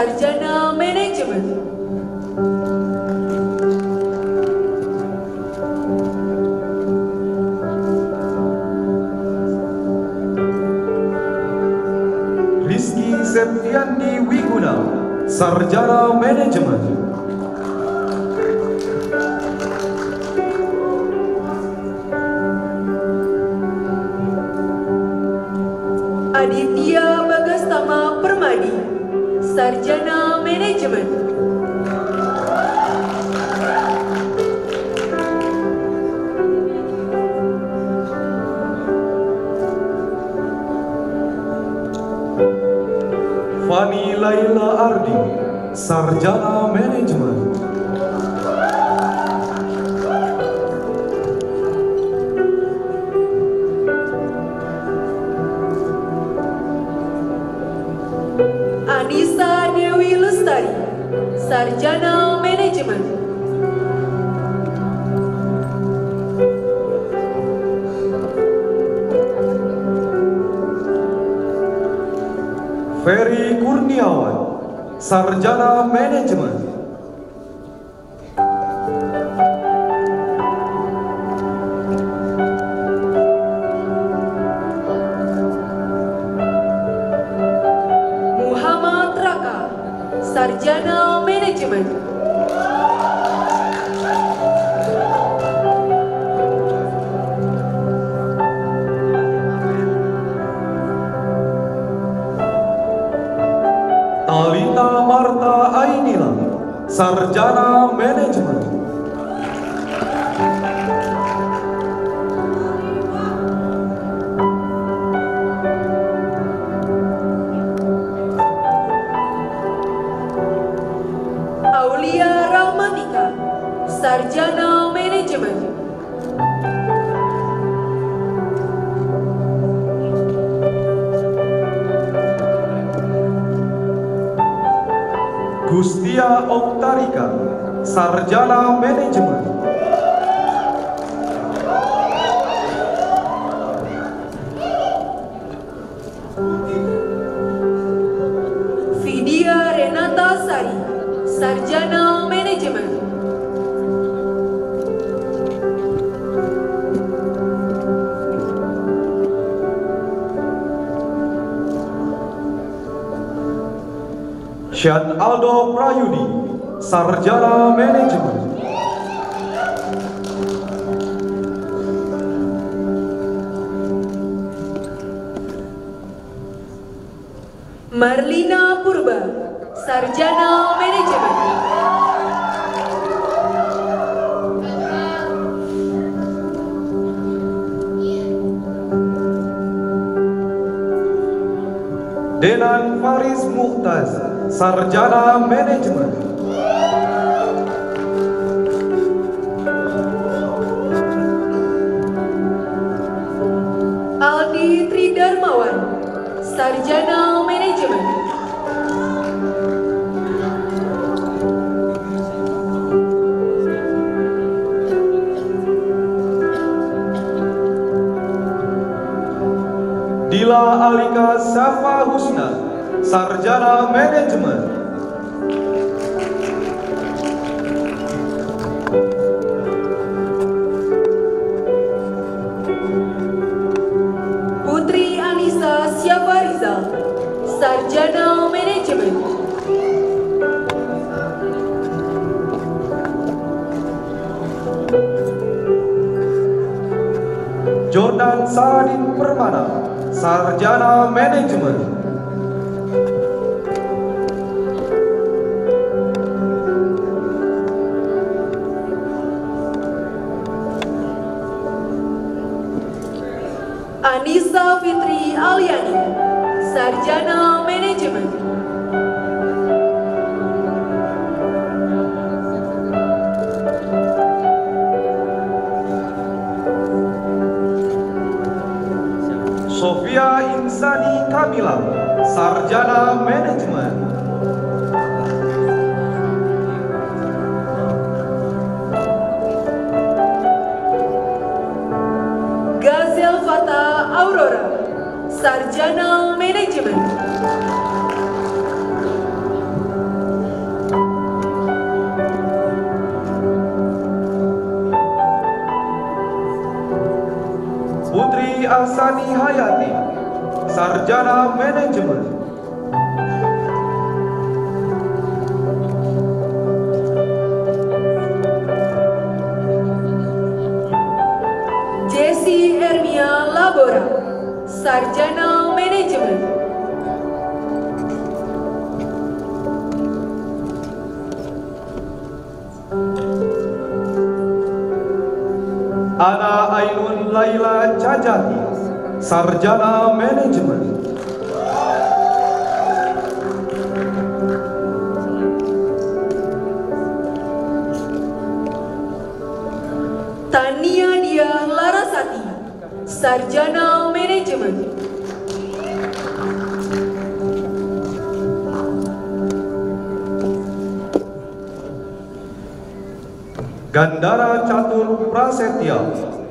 Sarjana Manajemen. Rizky Septiandi Wiguna, Sarjana Manajemen. Aditya Bagastama Permadi, Sarjana Manajemen. Fani Laila Ardi, Sarjana Manajemen. Anissa Dewi Lestari, Sarjana Manajemen. Ferry Kurniawan, Sarjana Manajemen. Muhammad Raka, Sarjana Manajemen. Talita Marta Ainila, Sarjana Manajemen. Aulia Rahmatika, Sarjana Manajemen. Gustia Oktarika, Sarjana Manajemen. Vidya Renata Sari, Sarjana Manajemen. Syed Aldo Prayudi, Sarjana Manajemen. Marlina Purba, Sarjana Manajemen. Denan Faris Muhtaz, Sarjana Manajemen. Aldi Tridarmawan, Sarjana Manajemen. Dila Alika Safa Husna, Sarjana Manajemen. Putri Anissa Syafariza, Sarjana Manajemen. Jordan Saradin Permana, Sarjana Manajemen. Anissa Fitri Aliani, Sarjana Manajemen. Sofia Insani Kamila, Sarjana Manajemen. Gazel Fata Aurora, Sarjana Manajemen. Sani Hayati, Sarjana Manajemen. Jesse Ernia Labora, Sarjana Manajemen. Ana Ainun Laila Cajati, Sarjana Manajemen. Tania Dia Larasati, Sarjana Manajemen. Gandara Catur Prasetya,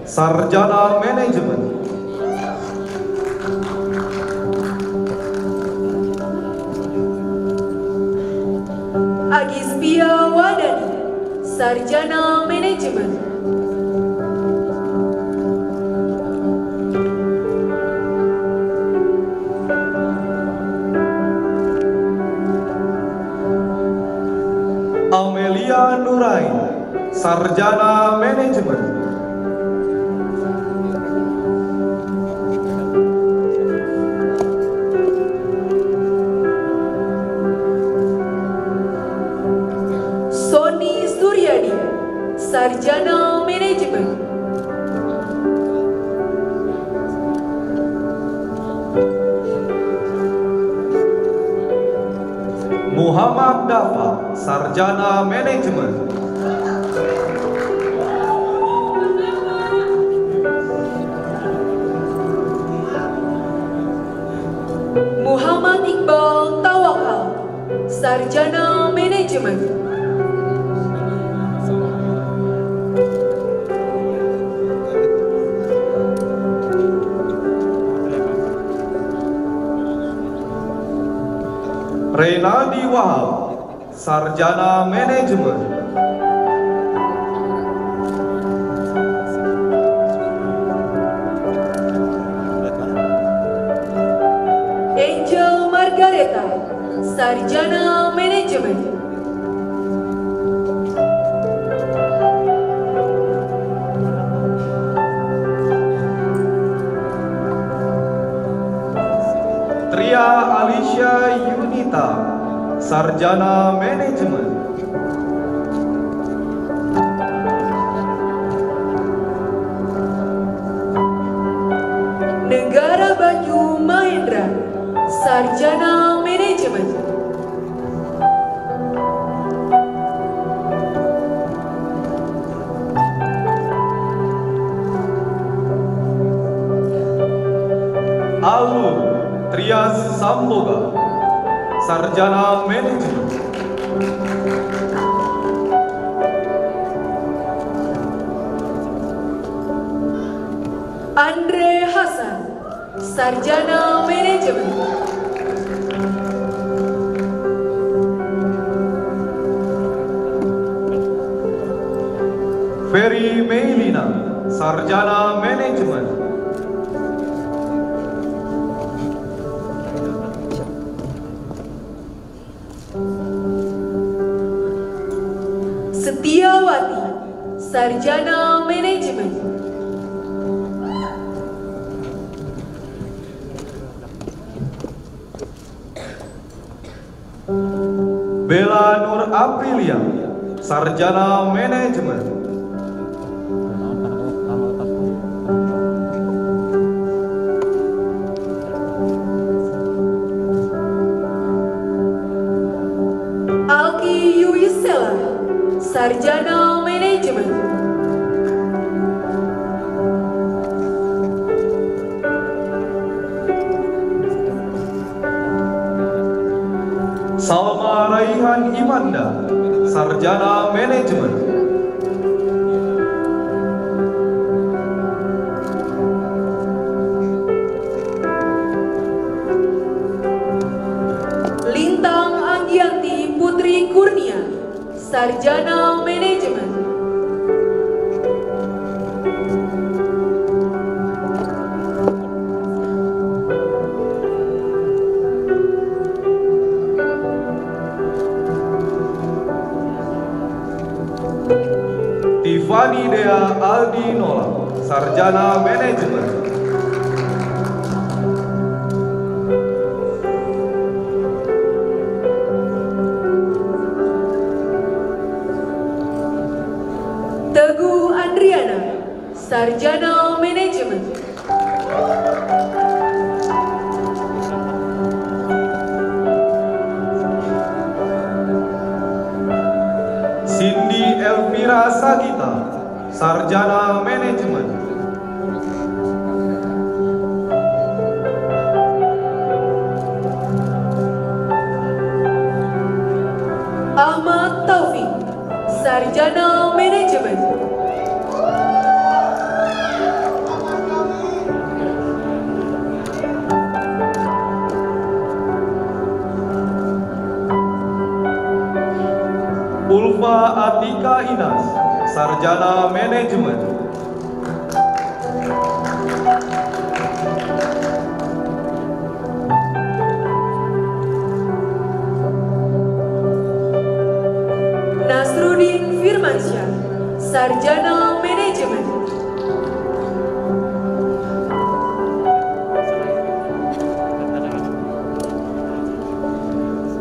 Sarjana Manajemen. Agispia Wadani, Sarjana Manajemen. Amelia Nurain, Sarjana Manajemen. Sony Suryadi, Sarjana Manajemen. Muhammad Dafa, Sarjana Manajemen. Muhammad Iqbal Tawakal, Sarjana Manajemen. Renaldi Wahab, Sarjana Manajemen. Angel Margareta, Sarjana Manajemen. Tria Alicia Yunita, Sarjana Manajemen. Negara Bayu Mahendra, Sarjana Manajemen. Alur Trias Samboga, Sarjana Manajemen. Andre Hasan, Sarjana Manajemen. Ferry Meilina, Sarjana Manajemen. Setiawati, Sarjana Manajemen. Bella Nur Aprilia, Sarjana Manajemen. Alki Yuisela, Sarjana Manajemen. Salma Raihan Imanda, Sarjana Manajemen. Lintang Anggianti Putri Kurnia, Sarjana Manajemen. Tiffany Dea Aldi Nola, Sarjana Manajemen. Teguh Andriana, Sarjana Manajemen. Cindy Elvira Sagita, Sarjana Manajemen. Ahmad Taufik, Sarjana Manajemen. Ulfa Atika Inas, Sarjana Manajemen. Nasruddin Firmansyah, Sarjana Manajemen.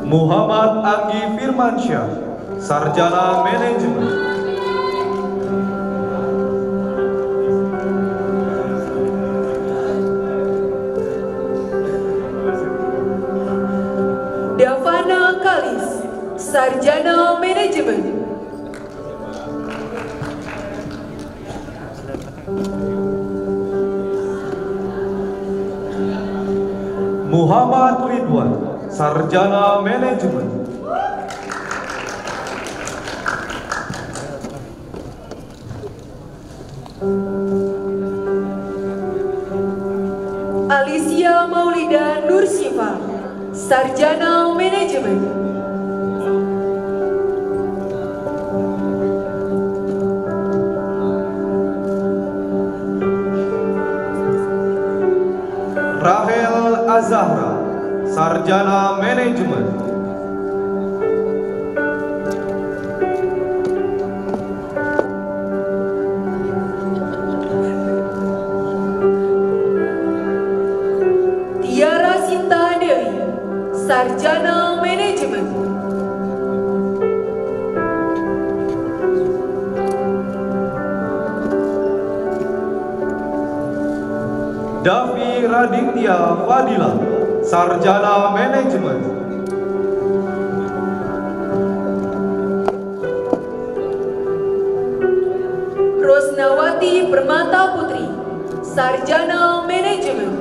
Muhammad Anggi Firmansyah, Sarjana Manajemen. Davana Kalis, Sarjana Manajemen. Muhammad Ridwan, Sarjana Manajemen. Alicia Maulida Nursifa, Sarjana Manajemen. Rahel Azahra, Sarjana Manajemen. Tiara Sinta Dewi, Sarjana Manajemen. Davi Raditya Fadila, Sarjana Manajemen. Rosnawati Permata Putri, Sarjana Manajemen.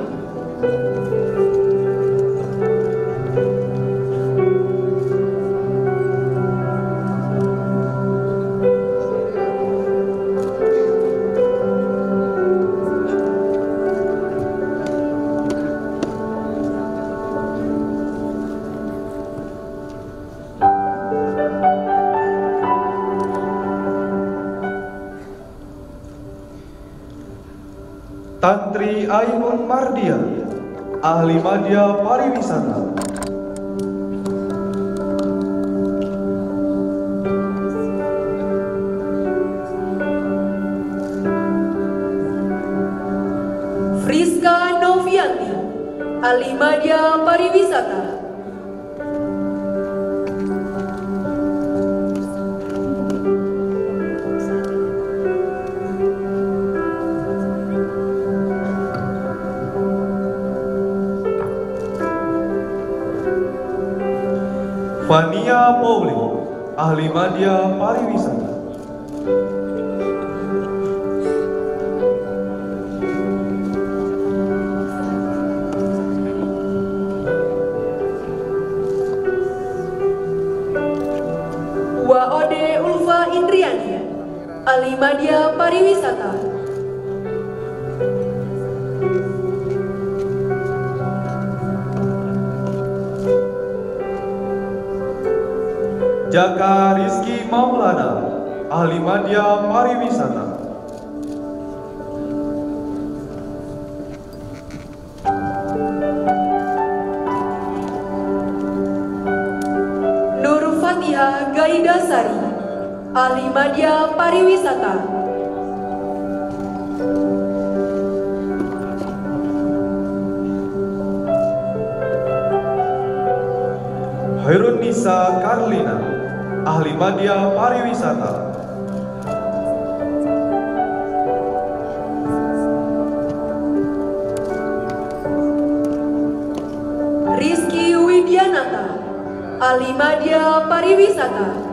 Tantri Ainun Mardia, Ahli Madya Pariwisata. Friska Novianti, Ahli Madya Pariwisata. Fania Pauli, Ahli Madya Pariwisata. Waode Ulfa Indriani, Ahli Madya Pariwisata. Jaka Rizky Maulana, Ahli Madya Pariwisata. Nur Fatihah Gaidasari, Ahli Madya Pariwisata. Hairun Nisa Karlina, Ahli Madya Pariwisata. Rizky Widianata, Ahli Madya Pariwisata.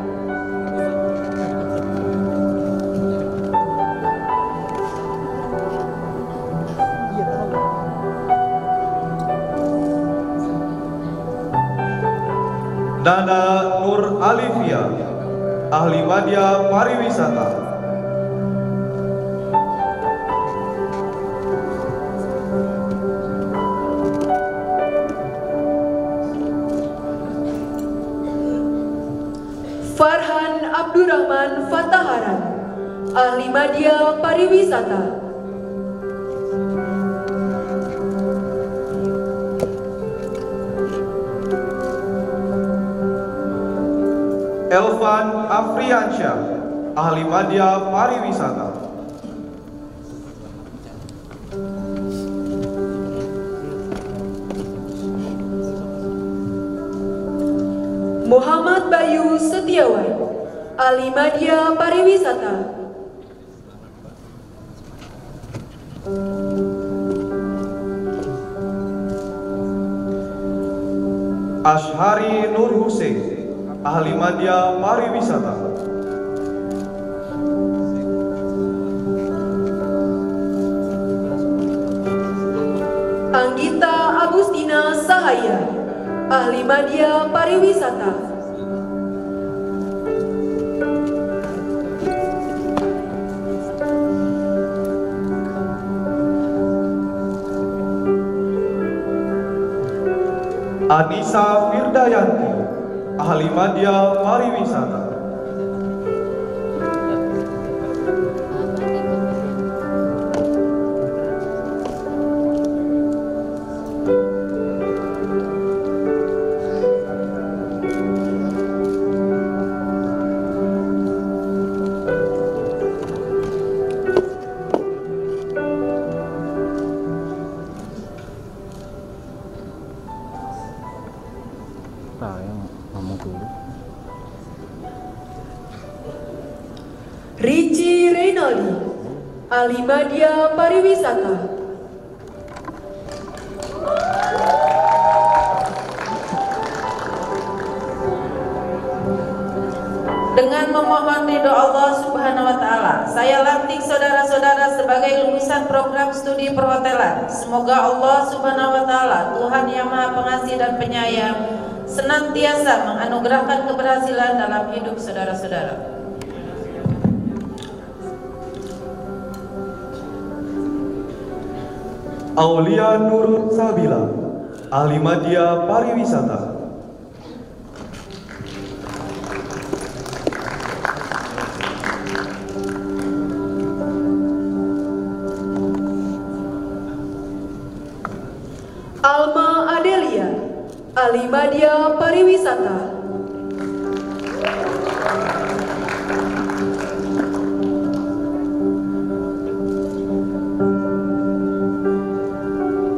Nana Nur Alivia, Ahli Madya Pariwisata. Farhan Abdurrahman Fataharan, Ahli Madya Pariwisata. Elvan Afriansyah, Ahli Madya Pariwisata. Muhammad Bayu Setiawan, Ahli Madya Pariwisata. Ashari Nur Hussein, Ahli Madya Pariwisata. Anggita Agustina Sahaya, Ahli Madya Pariwisata. Anissa Firdayanti, Ahli Madya Pariwisata. Rici Reynaldi, Ahli Madya Pariwisata. Dengan memohon ridho Allah Subhanahu wa Ta'ala, saya lantik saudara-saudara sebagai lulusan program studi perhotelan. Semoga Allah Subhanahu wa Ta'ala, Tuhan yang Maha Pengasih dan Penyayang, senantiasa menganugerahkan keberhasilan dalam hidup saudara-saudara. Aulia Nur Sabila, Ahli Madya Pariwisata. Alma Adelia, Ahli Madya Pariwisata.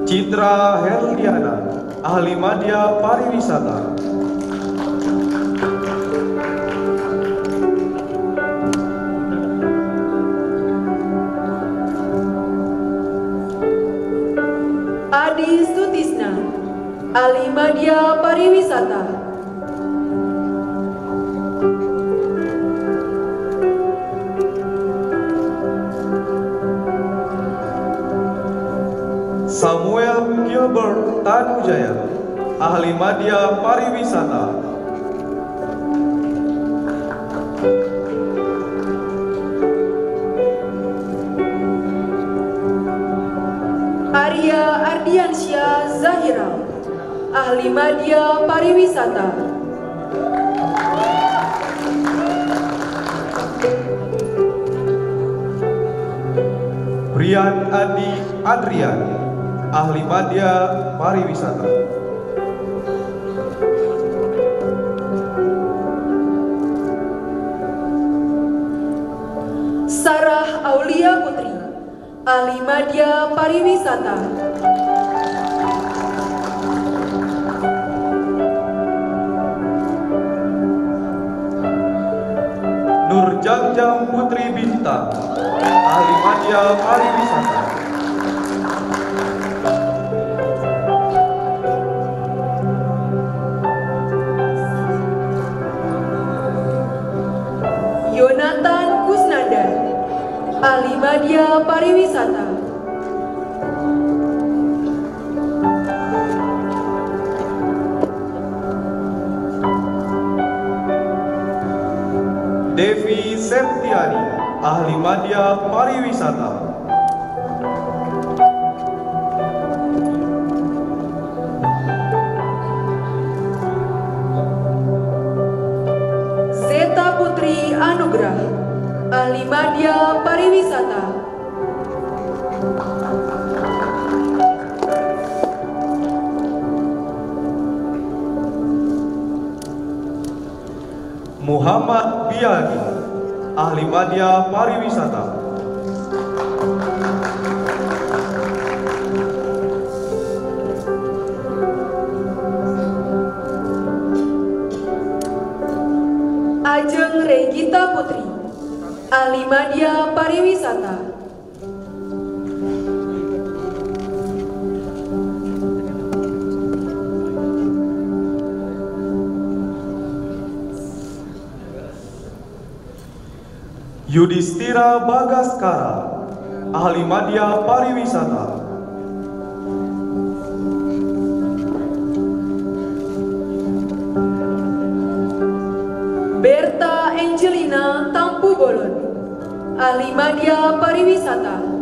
Citra Herliana, Ahli Madya Pariwisata. Adi Sutisna, Ahli Madya Pariwisata. Samuel Gilbert Tanujaya, Ahli Madya Pariwisata. Arya Ardiansyah Zahira, Ahli Madya Pariwisata. Brian Adi Adrian, Ahli Madya Pariwisata. Sarah Aulia Putri, ahli media pariwisata. Nur Jamjam Putri Bintang, ahli media pariwisata. Yonatan Kusnanda, ahli media pariwisata. Devi Septiani, ahli media pariwisata. Zeta Putri Anugrah, ahli media pariwisata. Muhammad Biani, ahli media pariwisata. Ajeng Regita Putri, ahli media pariwisata. Yudhistira Bagaskara, ahli media pariwisata. Berta Angelina Tampu Bolon, ahli media pariwisata.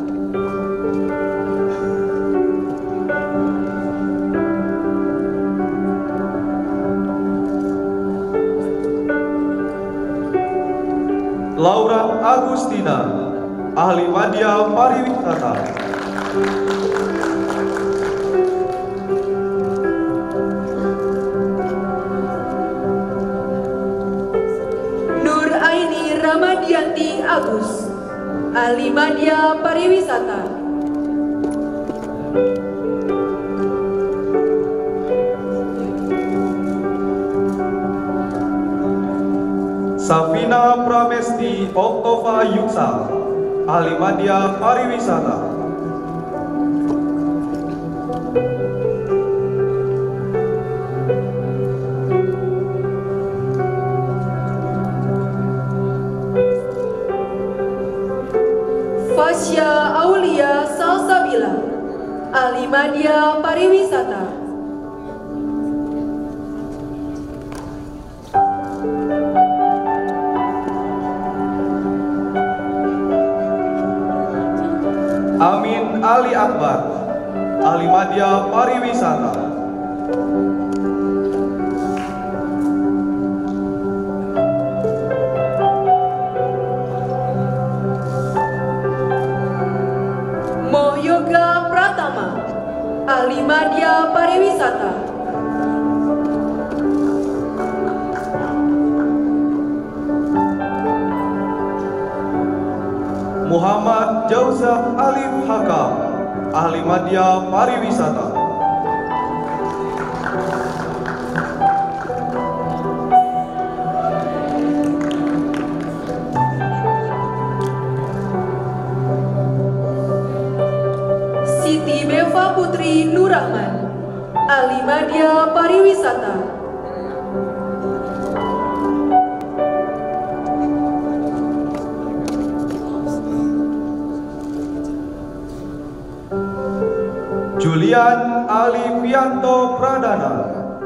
Laura Agustina, ahli media pariwisata. Nur Aini Ramadianti Agus, ahli media pariwisata. Safina Pramesti Oktova Yuksal, ahli media pariwisata. Fasya Aulia Salsabila, ahli media pariwisata. Amin Ali Akbar, ahli media pariwisata. Mohyoga Pratama, ahli media pariwisata. Muhammad Jauzaf Alif Hakam, ahli media pariwisata. Siti Beva Putri Nurrahman, ahli media pariwisata. Julian Alifianto Pradana,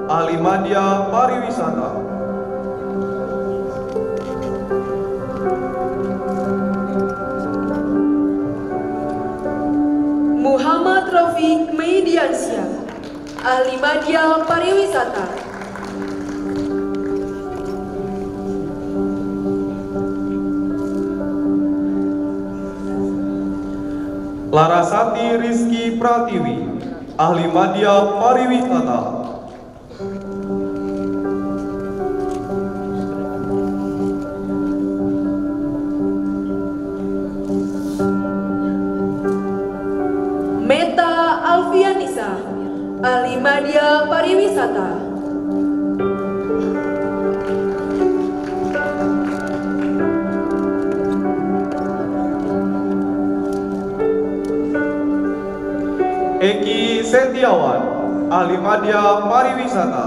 ahli media pariwisata. Muhammad Rafiq Mediansyah, ahli media pariwisata. Larasati Rizky Pratiwi, ahli media pariwisata. Pariwisata. Eki Setiawan, Ahli Madya Pariwisata.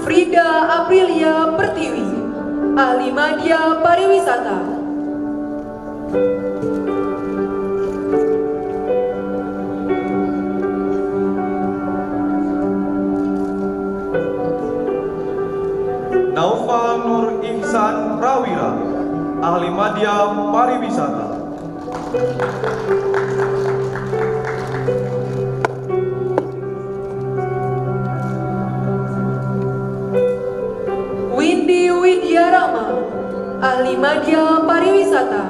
Frida Aprilia Pertiwi, Ahli Madya Pariwisata. Naufal Nur Ihsan Prawira, Ahli Madya Pariwisata. Windy Widyarama, Ahli Madya Pariwisata.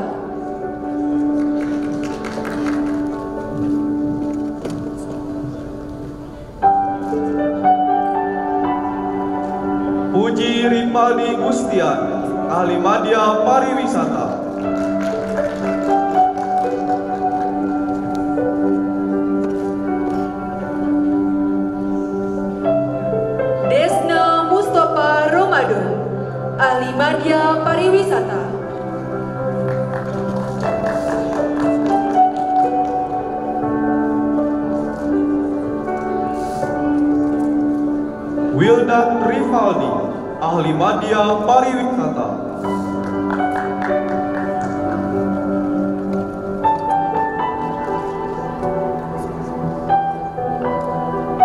Puji Ripaldi Gustian, Ahli Madya Pariwisata. Desna Mustafa Ramadan, Ahli Madya Pariwisata. Wildan Rivaldi, Ahli Madya Pariwisata.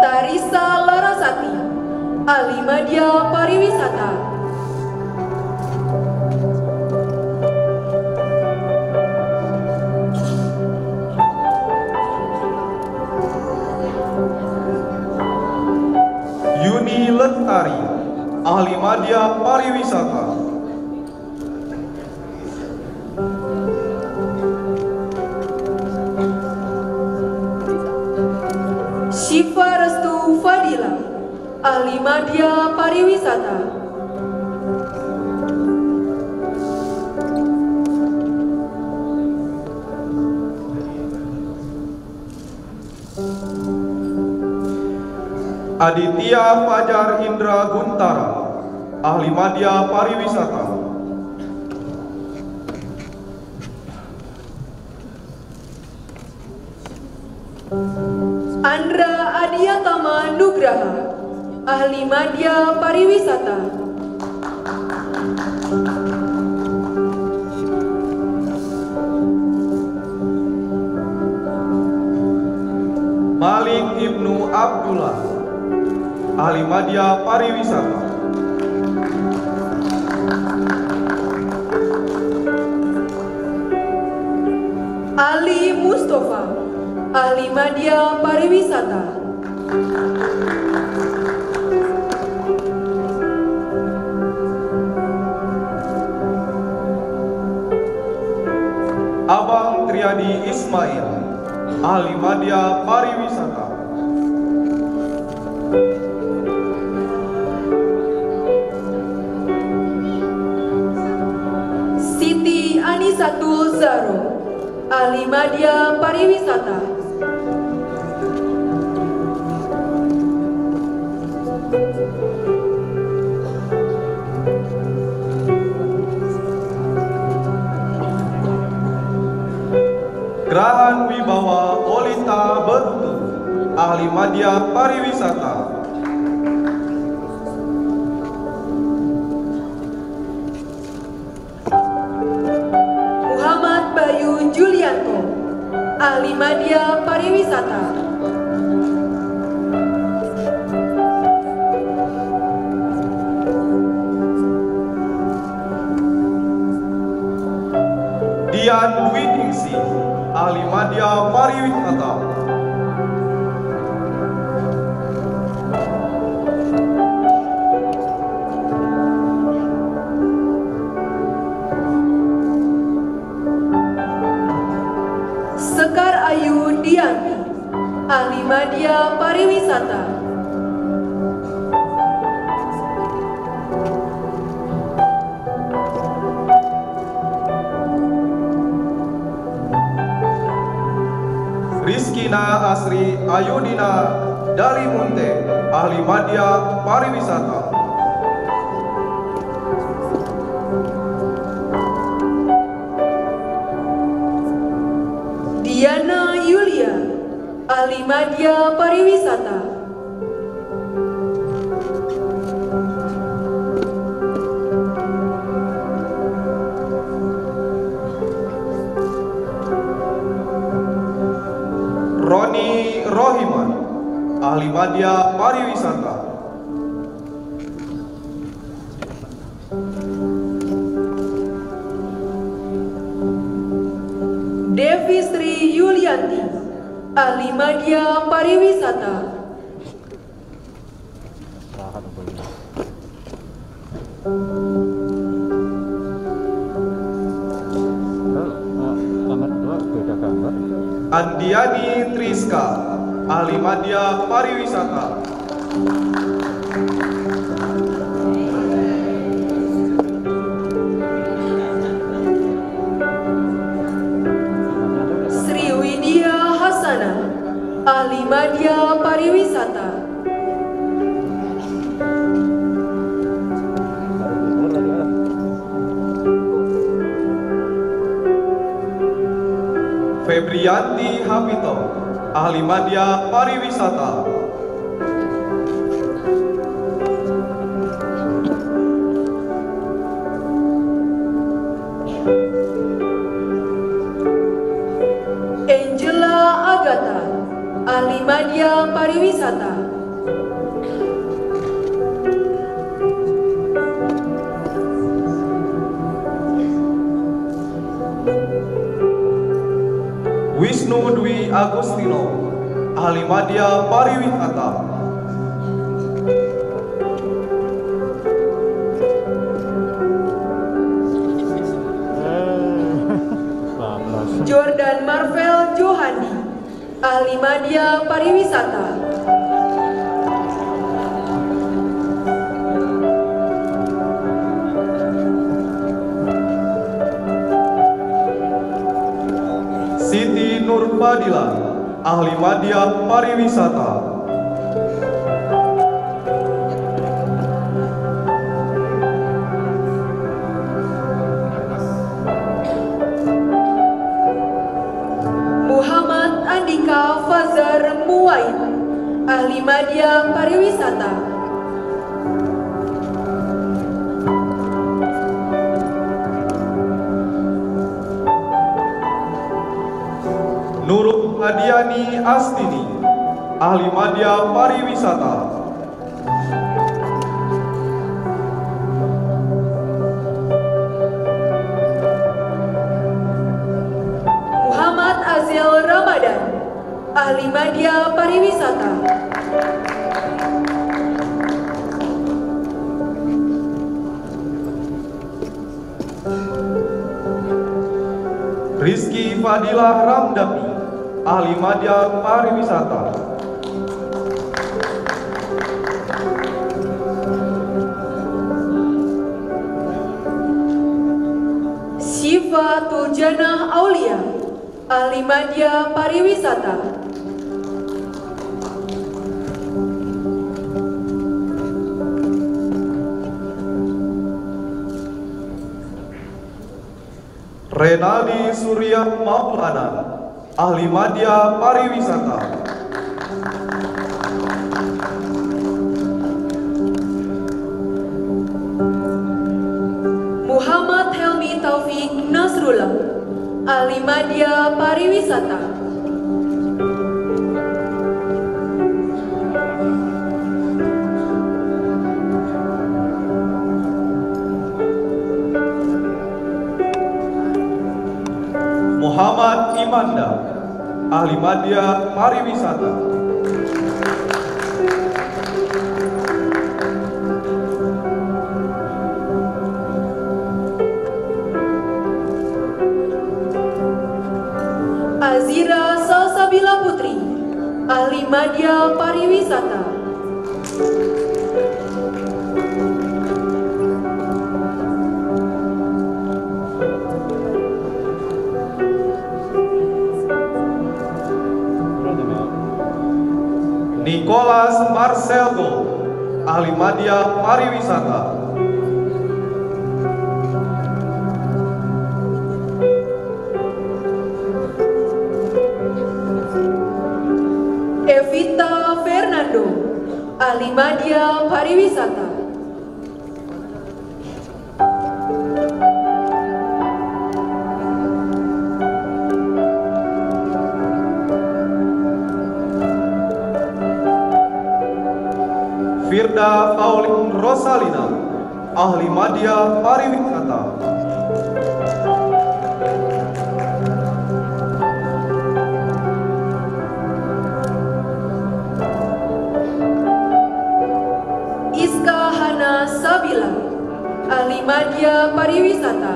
Tarisa Larasati, Ahli Madya Pariwisata. Yuni Lestari, Ahli Madya Pariwisata. Syifa Restu Fadila, Ahli Madya Pariwisata. Aditya Fajar Indra Guntara, Ahli Madya Pariwisata. Andra Adiatama Nugraha, Ahli Madya Pariwisata. Malik Ibnu Abdullah, Ahli Madya Pariwisata. Ali Mustafa, Ahli Madya Pariwisata. Abang Triadi Ismail, Ahli Madya Pariwisata. Siti Anisatul Zaro, Ahli Madya Pariwisata. Grahan Wibawa Olita Berutu, Ahli Madya Pariwisata. Muhammad Bayu Julianto, Ahli Madya Pariwisata. Dian Dwi Ningsi, Ahli Madya Pariwisata. Sekar Ayu Dianti, Ahli Madya Pariwisata. Rizkina Asri Ayudina dari Munte, Ahli Madya Pariwisata. Diana Yulia, Ahli Madya Pariwisata. Roni Rohiman, Ahli Madya Pariwisata. Devi Sri Yulianti, Ahli Madya Pariwisata. Andiani Triska, Ahli Madya Pariwisata. Sri Widya Hasana, Ahli Madya Pariwisata. Febrianti Hapito, Ahli Madya Pariwisata. Angela Agatha, Ahli Madya Pariwisata. Wisnu Dwi Agustino, Ahli Madya Pariwisata. Jordan Marvel Johandi, Ahli Madya Pariwisata. Siti Nurfadila, Ahli Madya Pariwisata. Muhammad Andika Fazar Muwaid, Ahli Madya Pariwisata. Nurul Hadiani Astini, Ahli Madya Pariwisata. Muhammad Azil Ramadan, Ahli Madya Pariwisata. Rizky Fadilah Ramdhani, Ahli Madya Pariwisata. Syifa Turjanah Aulia, Ahli Madya Pariwisata. Renaldi Surya Maulana, Ahli Madya Pariwisata. Muhammad Helmi Taufik Nasrullah, Ahli Madya Pariwisata. Muhammad Imanda, Ahli Madya Pariwisata. Azira Salsabila Putri, Ahli Madya Pariwisata. Nicholas Marcelgo, Ahli Madya Pariwisata. Evita Fernando, Ahli Madya Pariwisata. Firda Pauline Rosalina, Ahli Madya Pariwisata. Iska Hana Sabila, Ahli Madya Pariwisata.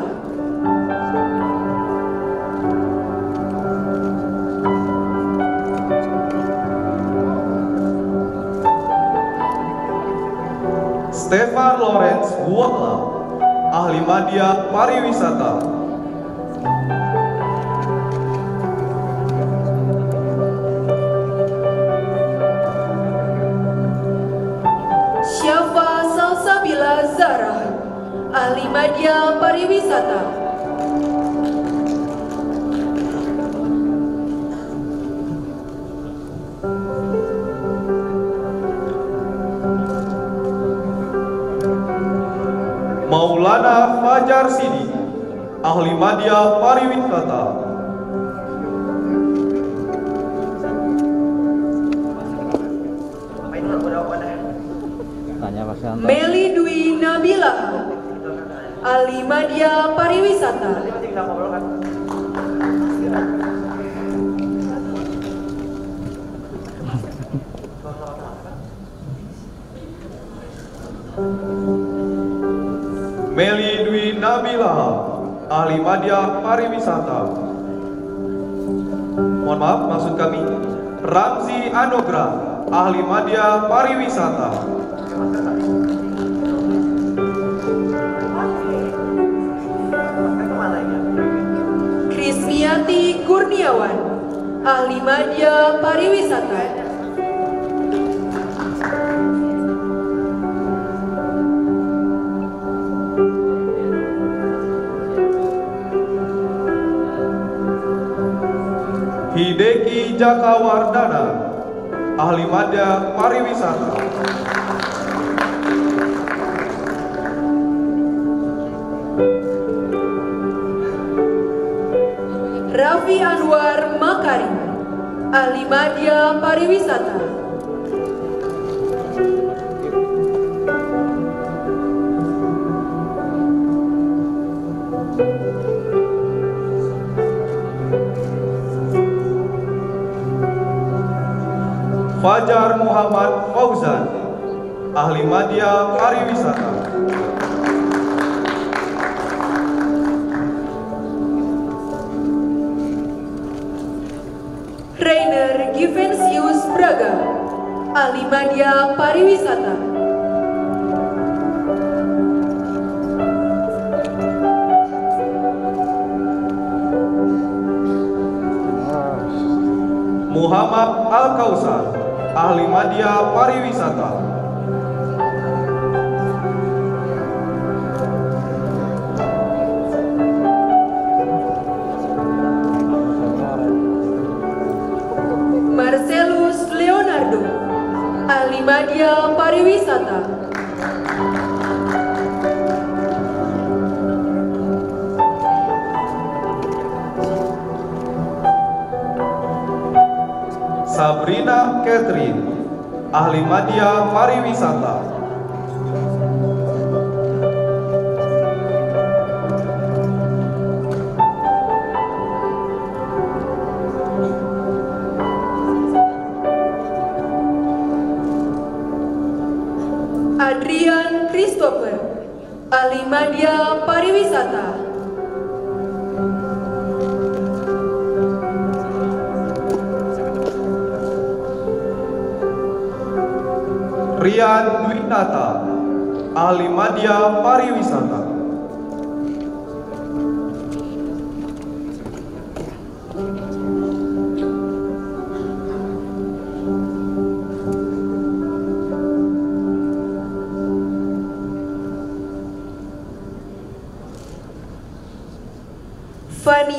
Stefan Lawrence Buakla, Ahli Madya Pariwisata. Syafa Salsabila Zara, Ahli Madya Pariwisata. Maulana Fajar Sidi, Ahli Madya Pariwisata. Meli Dwi Nabila, Ahli Madya Pariwisata. Meli Dwi Nabila, Ahli Madya Pariwisata. Mohon maaf, maksud kami Ramzi Anugrah, Ahli Madya Pariwisata. Krismiati Kurniawan, Ahli Madya Pariwisata. Hideki Jakawardana, Ahli Madya Pariwisata. Raffi Anwar Makarim, Ahli Madya Pariwisata. Fajar Muhammad Fauzan, Ahli Madya Pariwisata. Rainer Givensius Braga, Ahli Madya Pariwisata. Muhammad Al-Kausar, Ahli Madya Pariwisata. Marcelus Leonardo, Ahli Madya Pariwisata. Sabrina Catherine, Ahli Madya Pariwisata. Adrian Christopher, Ahli Madya Pariwisata. Rian Dwinata, Ahli Madya Pariwisata.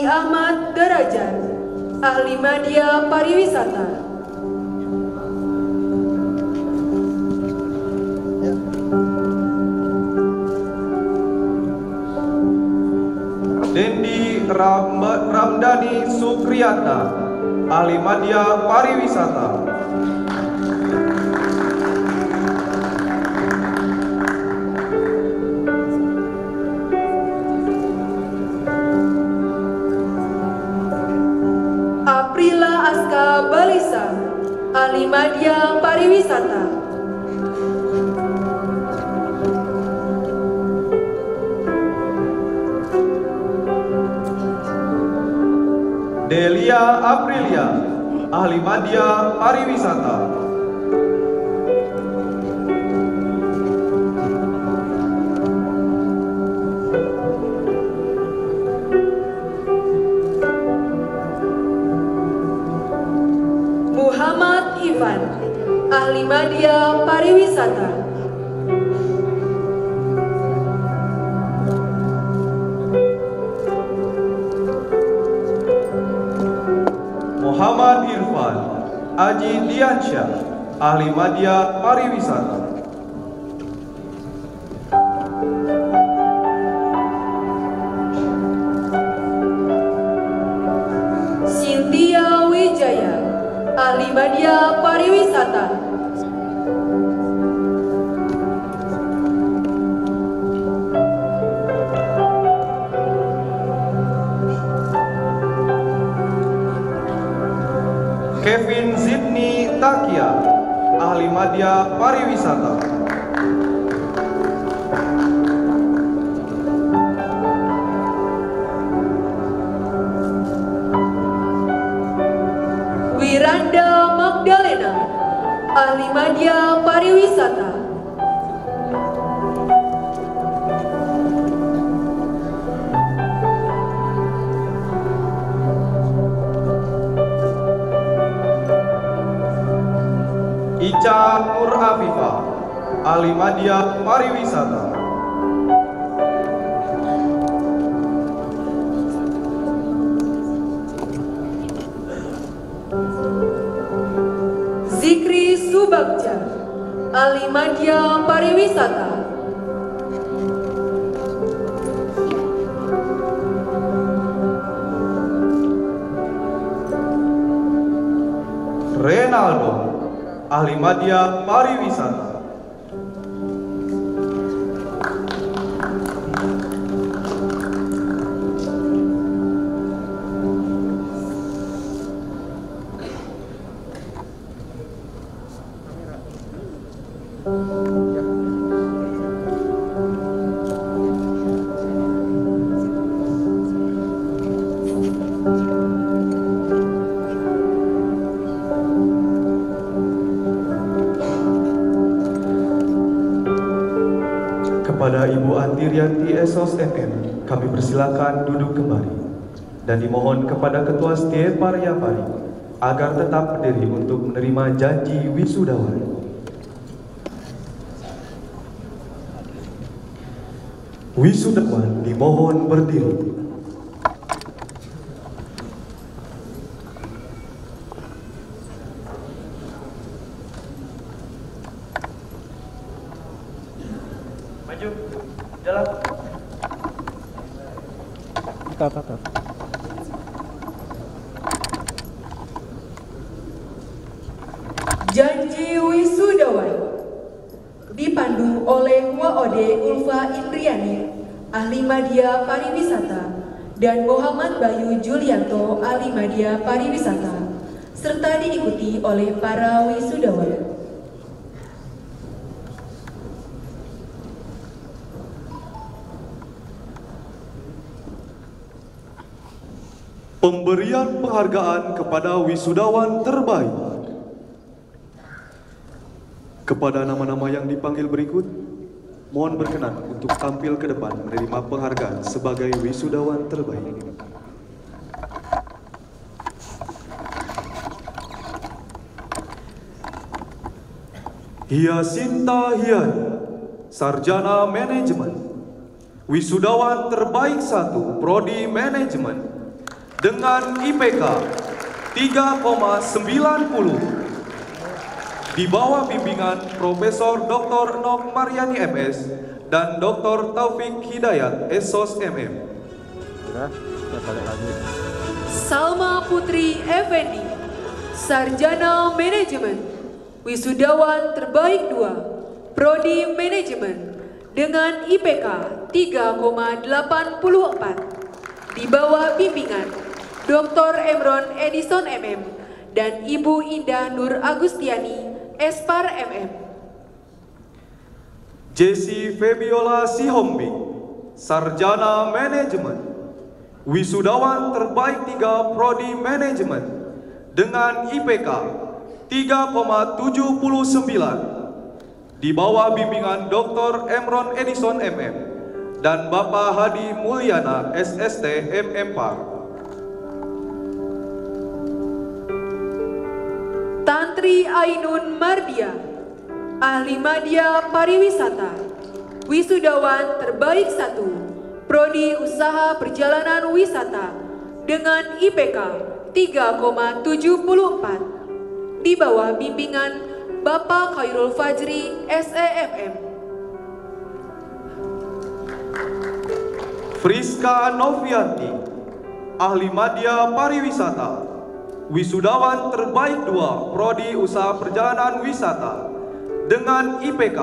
Raffi Ahmad Derajat, Ahli Media Pariwisata. Dendi Ramdhani Sukriyata, Ahli Media Pariwisata. Aprila Aska Balisa, Ahli Media Pariwisata. Delia Aprilia, Ahli Media Pariwisata. Muhammad Ivan, Ahli Media Pariwisata. Muhammad Irfan Aji Diansyah, Ahli Media Pariwisata. Cynthia Wijaya, Ahli Media Pariwisata. Kevin Zidni Takia, Ahli Media Pariwisata. Wiranda Magdalena, Ahli Media Pariwisata. Ica Nur Afifah, Ahli Media Pariwisata. Zikri Subagja, Ahli Media Pariwisata. Renaldo, Ahli Media Pariwisata. Kepada Ibu Antirianti Esos MM, kami persilakan duduk kembali dan dimohon kepada Ketua Setie Paryapari agar tetap berdiri untuk menerima janji wisudawan. Wisudawan dimohon berdiri. Maju, jalan. Tata. Janji wisudawan dipandu oleh Waode Ulfa Indriani, Ahli Media Pariwisata, dan Muhammad Bayu Julianto, Ahli Media Pariwisata, serta diikuti oleh para wisudawan. Pemberian penghargaan kepada wisudawan terbaik. Kepada nama-nama yang dipanggil berikut, mohon berkenan untuk tampil ke depan menerima penghargaan sebagai wisudawan terbaik. Hyasinta Hian, Sarjana Manajemen, wisudawan terbaik 1 Prodi Manajemen, dengan IPK 3,90 di bawah bimbingan Profesor Dr. Nok Mariani MS dan Dr. Taufik Hidayat SOS MM. Salma Putri Effendi, Sarjana Manajemen, wisudawan terbaik 2, Prodi Manajemen dengan IPK 3,84 di bawah bimbingan Dr. Emron Edison MM dan Ibu Indah Nur Agustiani Espar MM. Jesse Febiola Sihombi, Sarjana Manajemen, wisudawan terbaik 3 Prodi Manajemen dengan IPK 3,79 di bawah bimbingan Dr. Emron Edison MM dan Bapak Hadi Mulyana SST MM.Par. Tantri Ainun Mardia, ahli media pariwisata, wisudawan terbaik 1, Prodi Usaha Perjalanan Wisata dengan IPK 3,74 di bawah bimbingan Bapak Khairul Fajri SEMM. Friska Novianti, ahli media pariwisata, wisudawan terbaik 2 Prodi Usaha Perjalanan Wisata dengan IPK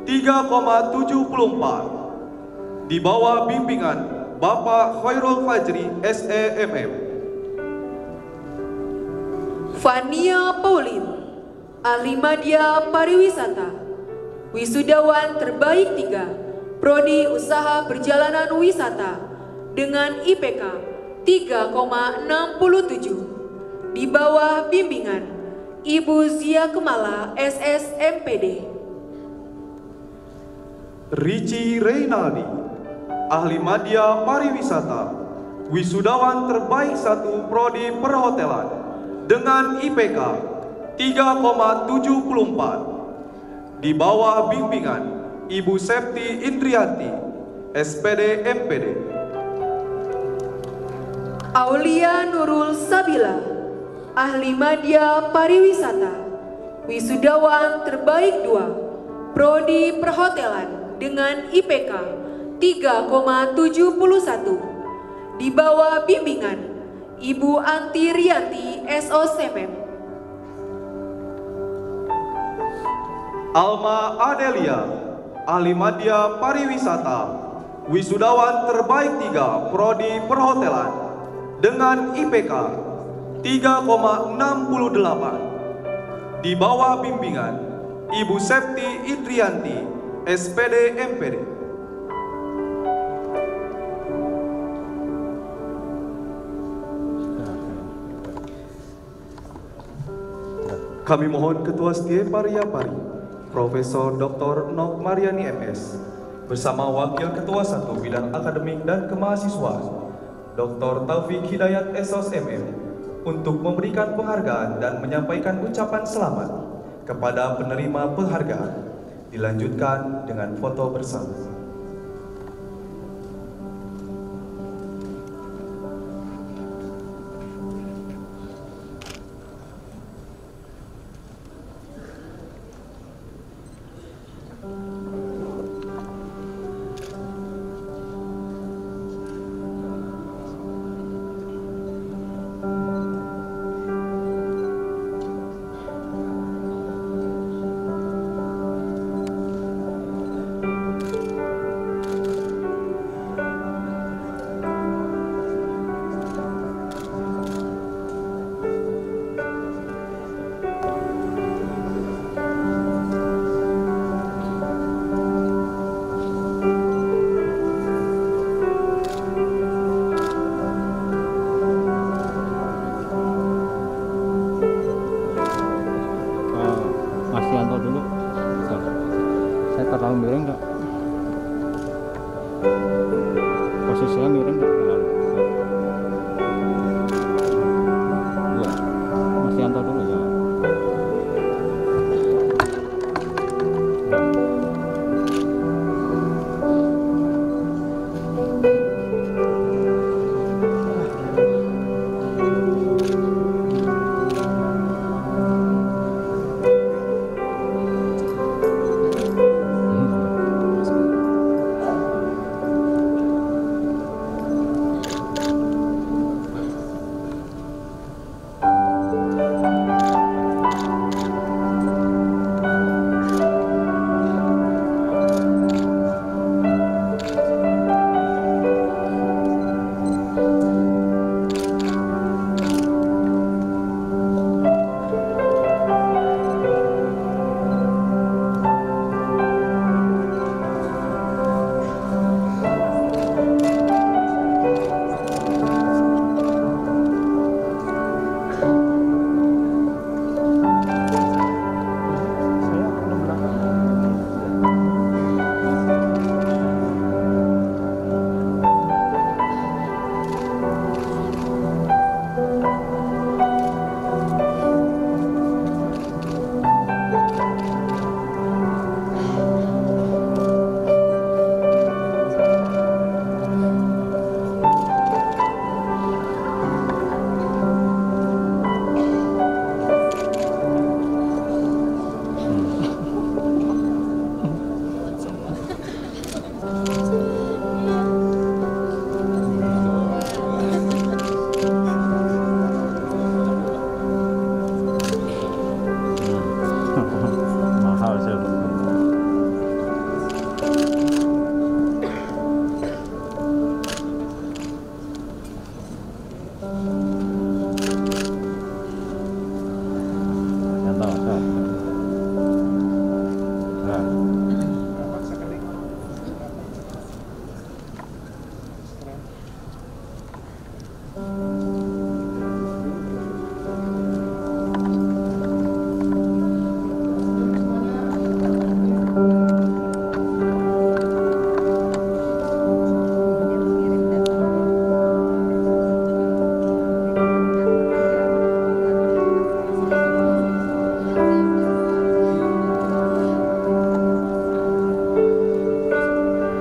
3,74 di bawah bimbingan Bapak Khairul Fajri SEMM. Fania Pauline, ahli media pariwisata, wisudawan terbaik 3 Prodi Usaha Perjalanan Wisata dengan IPK 3,67 di bawah bimbingan Ibu Zia Kemala SSMPD. Rici Reynaldi, ahli media pariwisata, wisudawan terbaik 1 Prodi Perhotelan dengan IPK 3,74 di bawah bimbingan Ibu Septi Indrianti SPD MPD. Aulia Nurul Sabila, ahli media pariwisata, wisudawan terbaik 2 Prodi Perhotelan dengan IPK 3,71 di bawah bimbingan Ibu Anti Rianti SOSMM. Alma Adelia, ahli media pariwisata, wisudawan terbaik 3 Prodi Perhotelan dengan IPK 3,68 di bawah bimbingan Ibu Septi Indrianti SPD MPD. Kami mohon Ketua Setie Pariyapari Profesor Dr. Nok Mariani MS bersama Wakil Ketua 1 Bidang Akademik dan Kemahasiswaan Dr. Taufik Hidayat SOS MM untuk memberikan penghargaan dan menyampaikan ucapan selamat kepada penerima penghargaan. Dilanjutkan dengan foto bersama. terlalu miring nggak? Posisinya miring nggak terlalu? Ya, Mas Yanto dulu ya.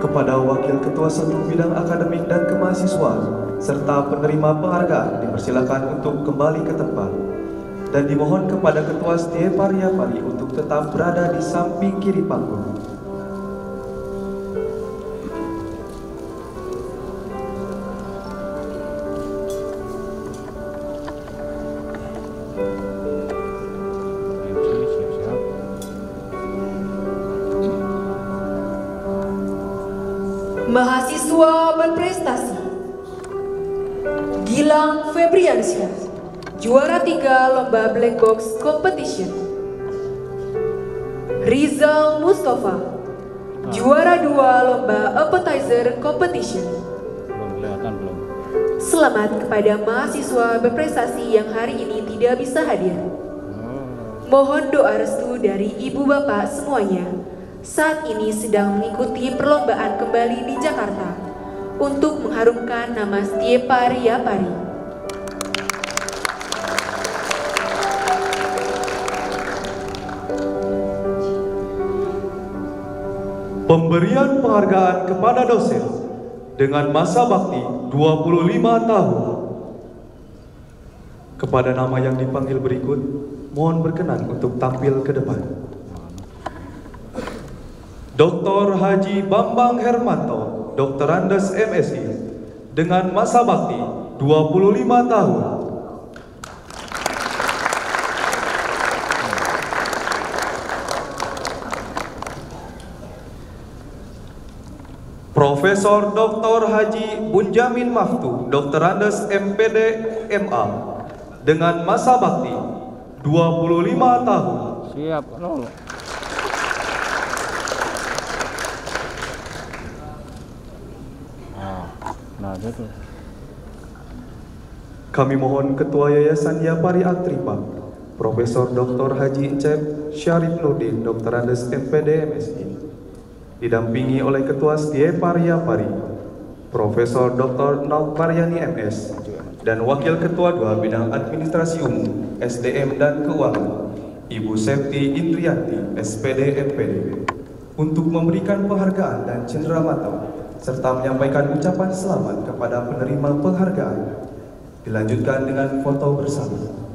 Kepada Wakil Ketua Satu Bidang Akademik dan Kemahasiswaan serta penerima penghargaan dipersilakan untuk kembali ke tempat, dan dimohon kepada Ketua Setie Pariyapari untuk tetap berada di samping kiri panggung. Mahasiswa berprestasi. Gilang Febriansyah, juara 3 lomba Black Box Competition. Rizal Mustafa, juara 2 lomba Appetizer Competition. Belum. Selamat kepada mahasiswa berprestasi yang hari ini tidak bisa hadir. Mohon doa restu dari ibu bapak semuanya. Saat ini sedang mengikuti perlombaan kembali di Jakarta untuk mengharumkan nama Setie Pariyapari. Pemberian penghargaan kepada dosen dengan masa bakti 25 tahun. Kepada nama yang dipanggil berikut, mohon berkenan untuk tampil ke depan. Dr. Haji Bambang Hermanto, Dr. Andes MSI, dengan masa bakti 25 tahun. Profesor Dr. Haji Bunjamin Maftu, Dr. Andes MPD MA, dengan masa bakti 25 tahun. Siap, nol. Nah, gitu. Kami mohon Ketua Yayasan Yapari Aktripa, Profesor Dr. Haji Encep Syarif Nurdin, Dr. Andes MPD MSI, didampingi oleh Ketua Setie Pariyapari, Profesor Dr. Nok Maryani MS, dan Wakil Ketua 2 Bidang Administrasi Umum, SDM dan Keuangan, Ibu Septi Indrianti, SPD MPD, untuk memberikan penghargaan dan cenderamata serta menyampaikan ucapan selamat kepada penerima penghargaan. Dilanjutkan dengan foto bersama.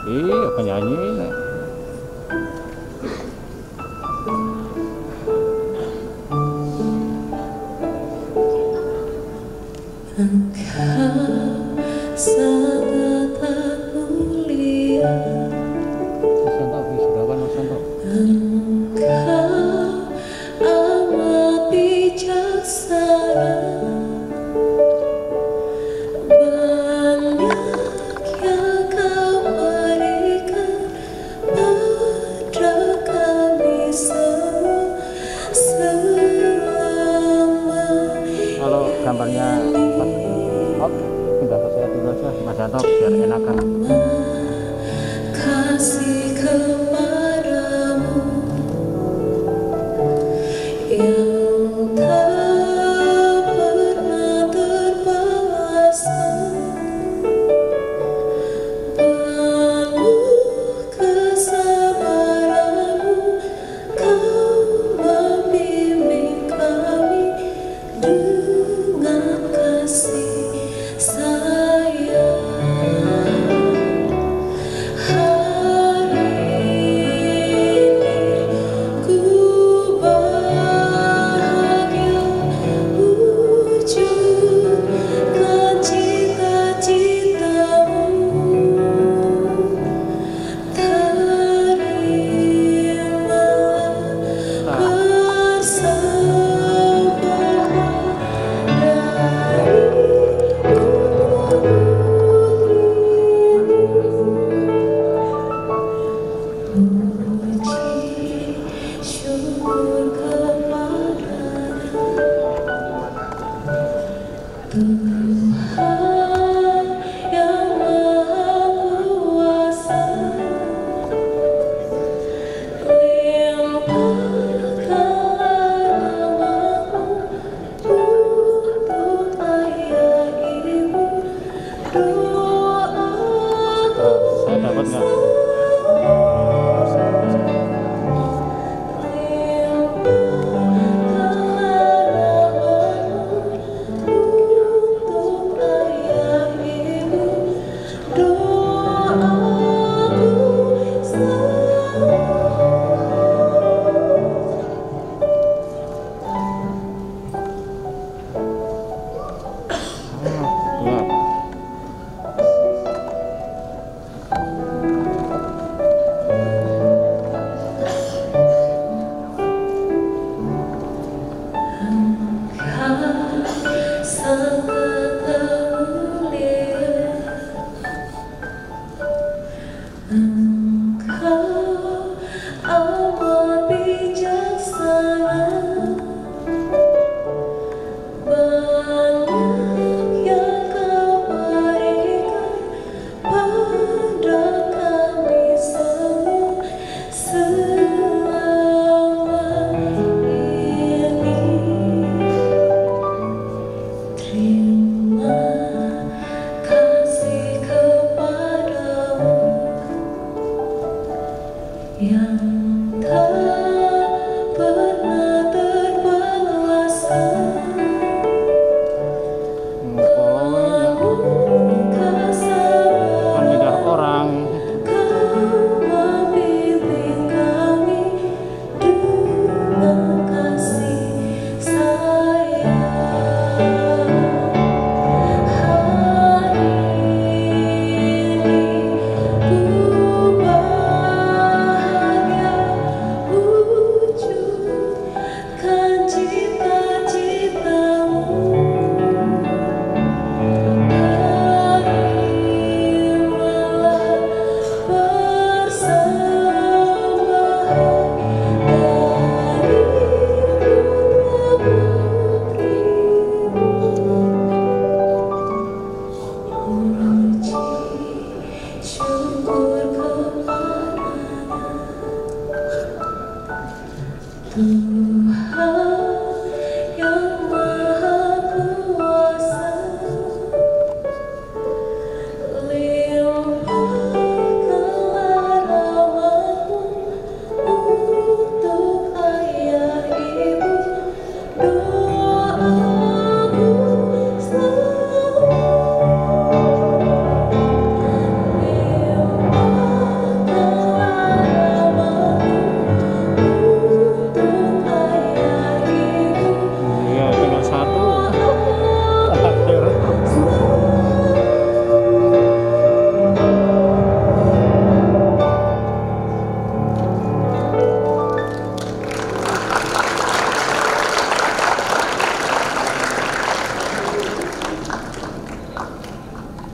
Iya, penyanyi. Sangat mulia, Mas Yanto, sudah kan Mas Yanto? Engkau amat bijaksana, banyak yang Kau berikan pada kami semua selama Kalau gambarnya Pak, pindah ke saya dulu aja Mas Yanto biar enakan. kasih kepadamu yang tak pernah terbahasa, penuh kesabaranmu, Kau membimbing kami dengan kasih sayang. Syukur kepada Tuhan yang Maha Kuasa, limpahkan rahmat-Mu untuk ayah ibu doaku. Saya dapat nggak? Engkau amat bijaksana, banyak yang Kau berikan pada kami semua selama ini. Terima kasih kepadamu yang tak pernah terbahasa, penuh kesabaran, Pindah orang. Kau membimbing kami dengan kasih sayang.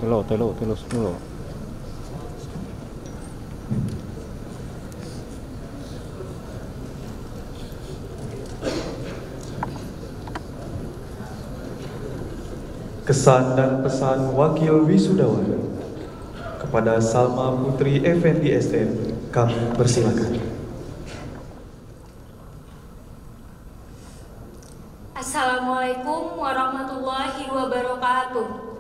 Telo 10. Kesan dan pesan Wakil Wisudawan kepada Salma Putri Effendi SN, kami persilakan. Assalamualaikum warahmatullahi wabarakatuh.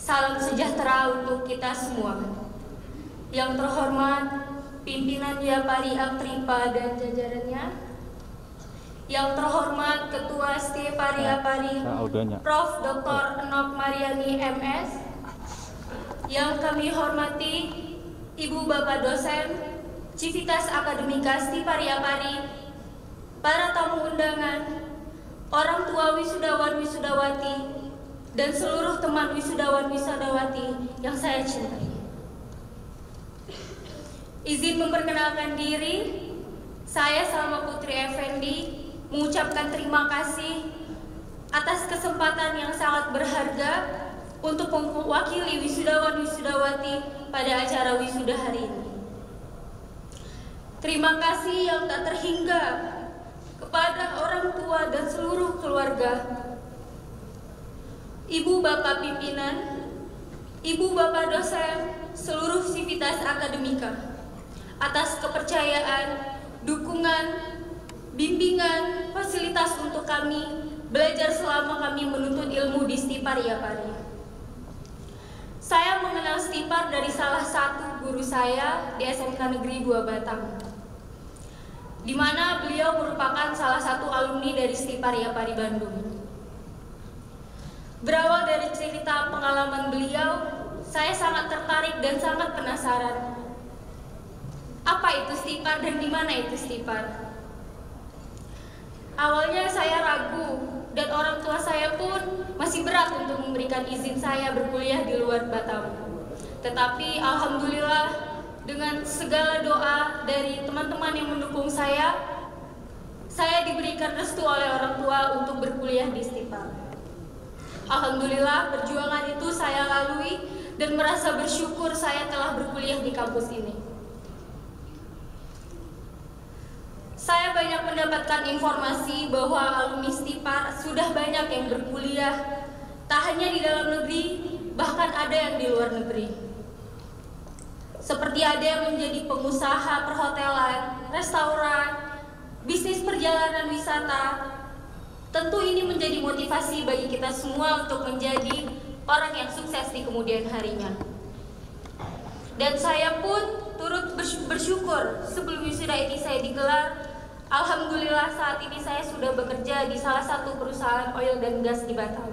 Salam sejahtera untuk kita semua. Yang terhormat pimpinan Yapari Aktripa dan jajarannya. Yang terhormat Ketua Stepari Yapari Prof. Dr. Enok Mariani MS. Yang kami hormati Ibu Bapak dosen Civitas Akademika Stepari Yapari, para tamu undangan, orang tua wisudawan wisudawati, dan seluruh teman wisudawan wisudawati yang saya cintai. Izin memperkenalkan diri, saya Salma Putri Effendi mengucapkan terima kasih atas kesempatan yang sangat berharga untuk mewakili wisudawan wisudawati pada acara wisuda hari ini. Terima kasih yang tak terhingga kepada orang tua dan seluruh keluarga, Ibu Bapak pimpinan, Ibu Bapak dosen, seluruh Civitas Akademika atas kepercayaan, dukungan, bimbingan, fasilitas untuk kami belajar selama kami menuntut ilmu di Stipar Yapari. Saya mengenal Stipar dari salah satu guru saya di SMK Negeri 2 Batang, di mana beliau merupakan salah satu alumni dari Stipar Yapari Bandung. Berawal dari cerita pengalaman beliau, saya sangat tertarik dan sangat penasaran. Apa itu Stipar dan di mana itu Stipar? Awalnya saya ragu dan orang tua saya pun masih berat untuk memberikan izin saya berkuliah di luar Batam. Tetapi alhamdulillah dengan segala doa dari teman-teman yang mendukung saya diberikan restu oleh orang tua untuk berkuliah di Stipar. Alhamdulillah perjuangan itu saya lalui dan merasa bersyukur saya telah berkuliah di kampus ini. Saya banyak mendapatkan informasi bahwa alumni Stipar sudah banyak yang berkuliah, tak hanya di dalam negeri, bahkan ada yang di luar negeri. Seperti ada yang menjadi pengusaha perhotelan, restoran, bisnis perjalanan wisata. Tentu ini menjadi motivasi bagi kita semua untuk menjadi orang yang sukses di kemudian harinya. Dan saya pun turut bersyukur sebelum wisuda ini saya digelar. Alhamdulillah saat ini saya sudah bekerja di salah satu perusahaan oil dan gas di Batam.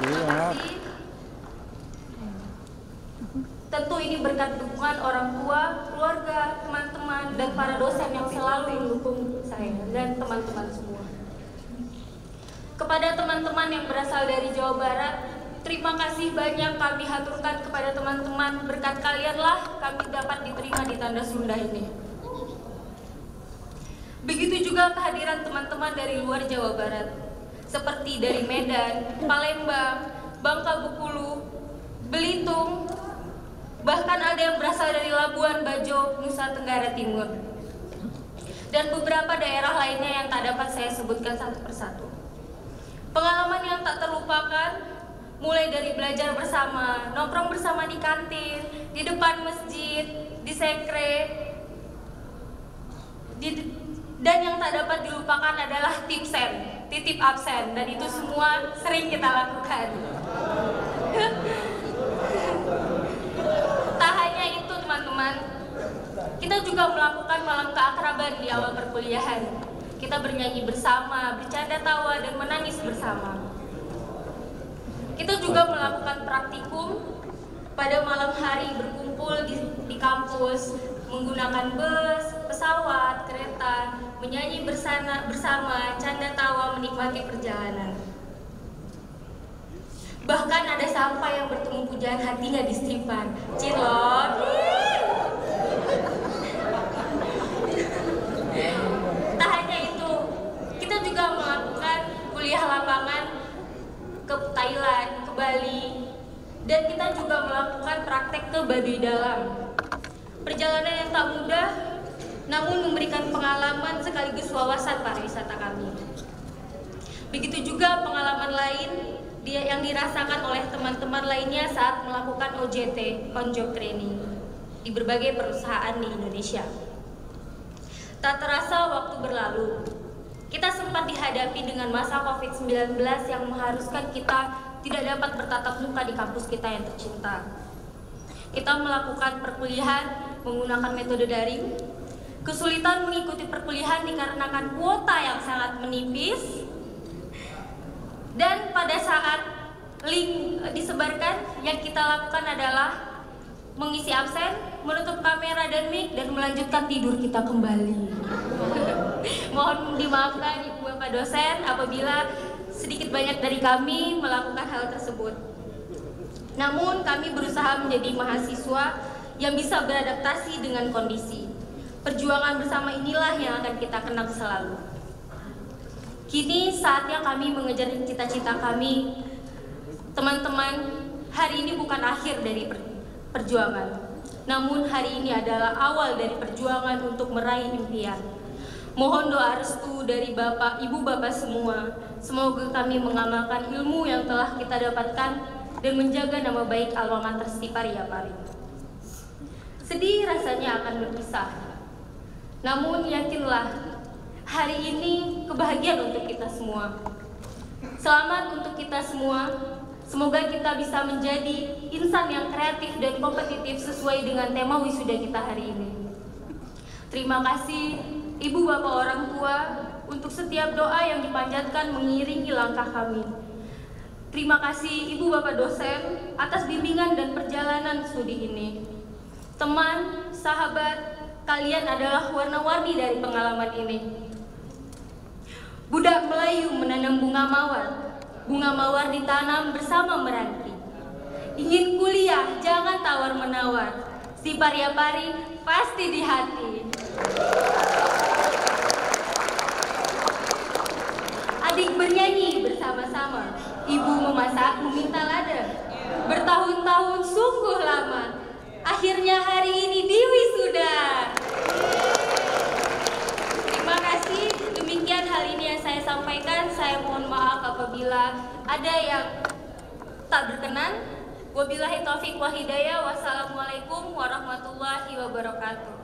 Terima kasih. Tentu ini berkat dukungan orang tua, keluarga, teman-teman, dan para dosen yang selalu mendukung saya dan teman-teman semua. Kepada teman-teman yang berasal dari Jawa Barat, terima kasih banyak kami haturkan kepada teman-teman. Berkat kalianlah kami dapat diterima di Tanda Sunda ini. Begitu juga kehadiran teman-teman dari luar Jawa Barat, seperti dari Medan, Palembang, Bangka Bengkulu, Belitung, bahkan ada yang berasal dari Labuan Bajo, Nusa Tenggara Timur, dan beberapa daerah lainnya yang tak dapat saya sebutkan satu persatu. Pengalaman yang tak terlupakan, mulai dari belajar bersama, nongkrong bersama di kantin, di depan masjid, di sekre, dan yang tak dapat dilupakan adalah tipsen, titip absen, dan itu semua sering kita lakukan. Tak hanya itu teman-teman, kita juga melakukan malam keakraban di awal perkuliahan. Kita bernyanyi bersama, bercanda tawa, dan menangis bersama. Kita juga melakukan praktikum pada malam hari, berkumpul di kampus, menggunakan bus, pesawat, kereta, menyanyi bersama, canda tawa, menikmati perjalanan. Bahkan ada sampai yang bertemu pujaan hatinya di Stipar. Cilon. Tak hanya itu, kita juga Dan kita juga melakukan praktek ke Baduy Dalam. Perjalanan yang tak mudah, namun memberikan pengalaman sekaligus wawasan pariwisata kami. Begitu juga pengalaman lain yang dirasakan oleh teman-teman lainnya saat melakukan OJT, on job training, di berbagai perusahaan di Indonesia. Tak terasa waktu berlalu, kita sempat dihadapi dengan masa COVID-19 yang mengharuskan kita tidak dapat bertatap muka di kampus kita yang tercinta. Kita melakukan perkuliahan menggunakan metode daring. Kesulitan mengikuti perkuliahan dikarenakan kuota yang sangat menipis. Dan pada saat link disebarkan, yang kita lakukan adalah mengisi absen, menutup kamera dan mic, dan melanjutkan tidur kita kembali. Mohon dimaafkan Ibu Bapak dosen apabila sedikit banyak dari kami melakukan hal tersebut. Namun kami berusaha menjadi mahasiswa yang bisa beradaptasi dengan kondisi. Perjuangan bersama inilah yang akan kita kenang selalu. Kini saatnya kami mengejar cita-cita kami. Teman-teman, hari ini bukan akhir dari perjuangan, namun hari ini adalah awal dari perjuangan untuk meraih impian. Mohon doa restu dari Bapak, Ibu Bapak semua. Semoga kami mengamalkan ilmu yang telah kita dapatkan dan menjaga nama baik alma mater Siti Pariapari. Sedih rasanya akan berpisah, namun yakinlah, hari ini kebahagiaan untuk kita semua. Selamat untuk kita semua. Semoga kita bisa menjadi insan yang kreatif dan kompetitif sesuai dengan tema wisuda kita hari ini. Terima kasih Ibu Bapak orang tua untuk setiap doa yang dipanjatkan mengiringi langkah kami. Terima kasih Ibu Bapak dosen atas bimbingan dan perjalanan studi ini. Teman, sahabat, kalian adalah warna-warni dari pengalaman ini. Budak Melayu menanam bunga mawar ditanam bersama meranti. Ingin kuliah, jangan tawar-menawar, si Pariapari pasti di hati. Adik bernyanyi bersama-sama, ibu memasak meminta lada. Bertahun-tahun sungguh lama, akhirnya hari ini diwisuda. Terima kasih. Demikian hal ini yang saya sampaikan. Saya mohon maaf apabila ada yang tak berkenan. Wabillahi taufiq wa hidayah. Wassalamualaikum warahmatullahi wabarakatuh.